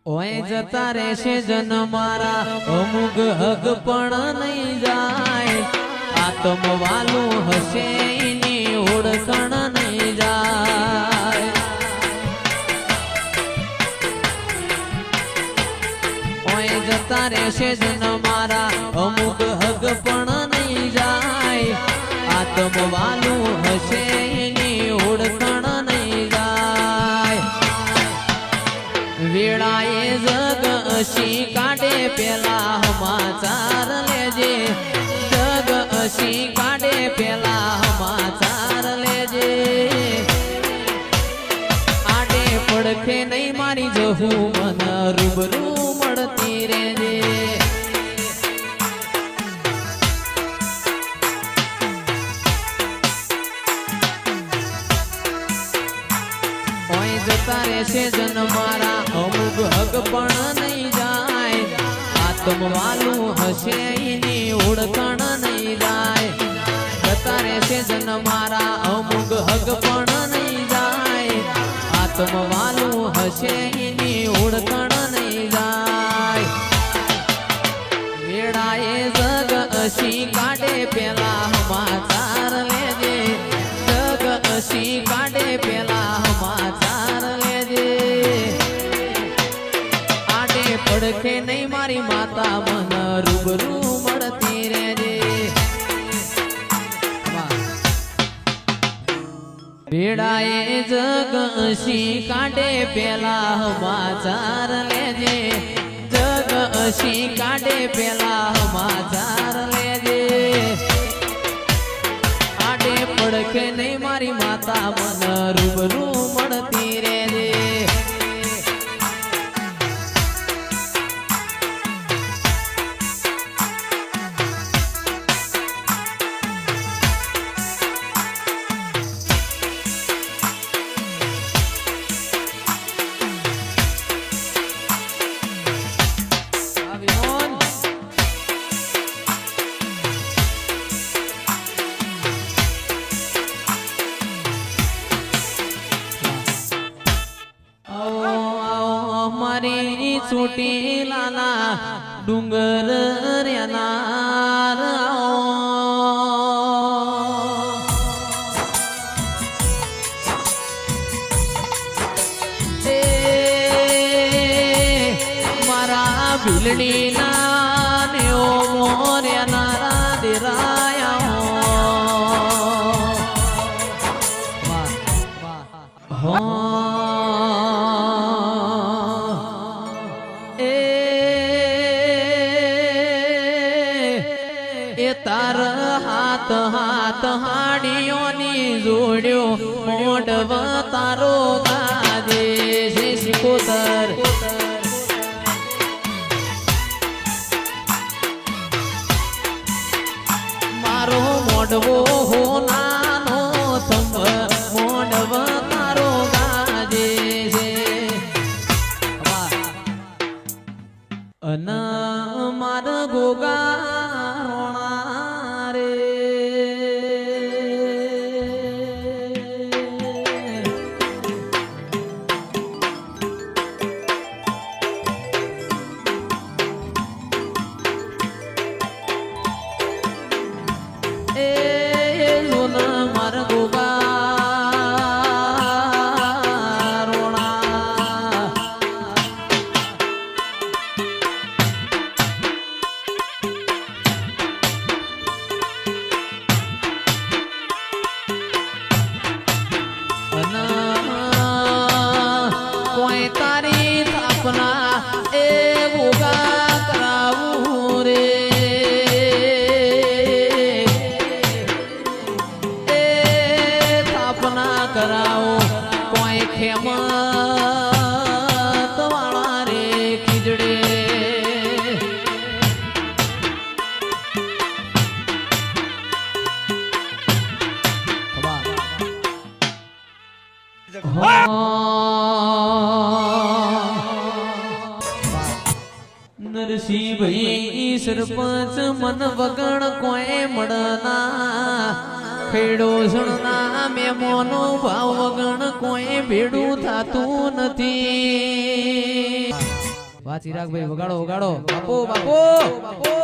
ઓય જતા રહેશે જન મારા અમુક હક પણ નહીં જાય આત્મ વાલું હશે એની ઓળખણ નહીં જાય ઓય જતા રહેશે જન મારા અમુક હક પણ નહીં જાય આત્મ વાલું હશે એની ઓળખણ નહીં જાય વેળાએ જગ અશી કાઢે પેલા સમાચાર લેજે જગ અશી કાઢે પેલા સમાચાર લેજે આડે પડખે નહીં મારી જહું મન રૂબરૂ મળતી રેજે જતા રહેશે જન મારા અમુક હક પણ નહીં જાય આત્મ વાલું હશે એની ઓળખણ નહીં જાય જતા રહેશે જન મારા અમુક હક પણ નહીં જાય આત્મ વાલું હશે એની ઓળખણ નહીં જાય વેળાએ જગ અશી કાઢે પેલા સમાચાર લેજે જગ અશી કાઢે પેલા સમાચાર પડખે નહીં મારી માતા મન રૂબરૂ મળતી રેજે વેળાએ જગ અશી કાઢે પેલા સમાચાર લેજે જગ અશી કાઢે પેલા સમાચાર લેજે આડે પડખે નહીં મારી માતા મન રૂબરૂ મળતી રેજે ચોટીલાના ડુંગર રેનાર મારા ભીલડીના ને ઓ મોર્યાના દેરાયા તાર હાથ હાથ હાડીઓની જોડ્યો મોઢવ તારો ગાજે છે શિકોતર મારો મોઢવો હો નાનો થંભ મોઢવ તારો ગાજે છે અન માર ગોગા કરાવો કોઈ ખેમત વાળા રે ખીજડે નરસિંહ ભાઈ સરપંચ મન વગણ કોઈ મળના ખેડો સણના મેમોનો ભાવ વગણ કોઈ ભેડું થતું નથી વાહ ચિરાગભાઈ વગાડો વગાડો બાપુ બાપુ બાપુ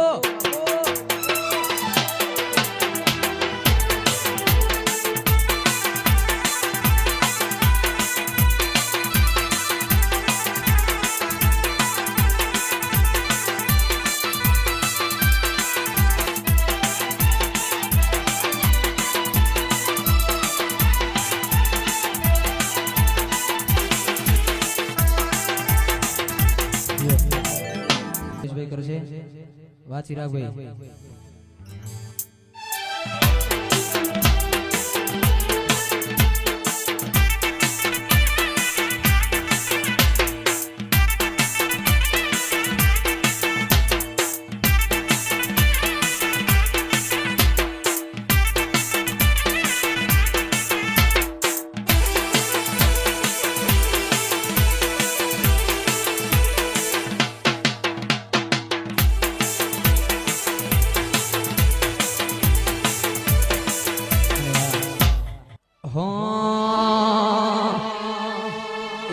કરશે વાહ ચિરાગભાઈ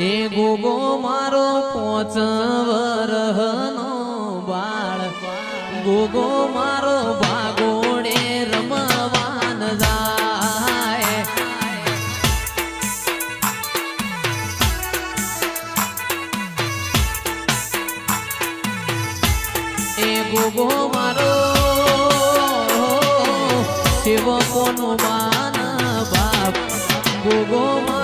એ ગોગો મારો 5 વરહનો બાળ ગોગો મારો ભાગોડે રમવાન જાય એ ગોગો મારો સેવકોનો માન બાપ ગોગો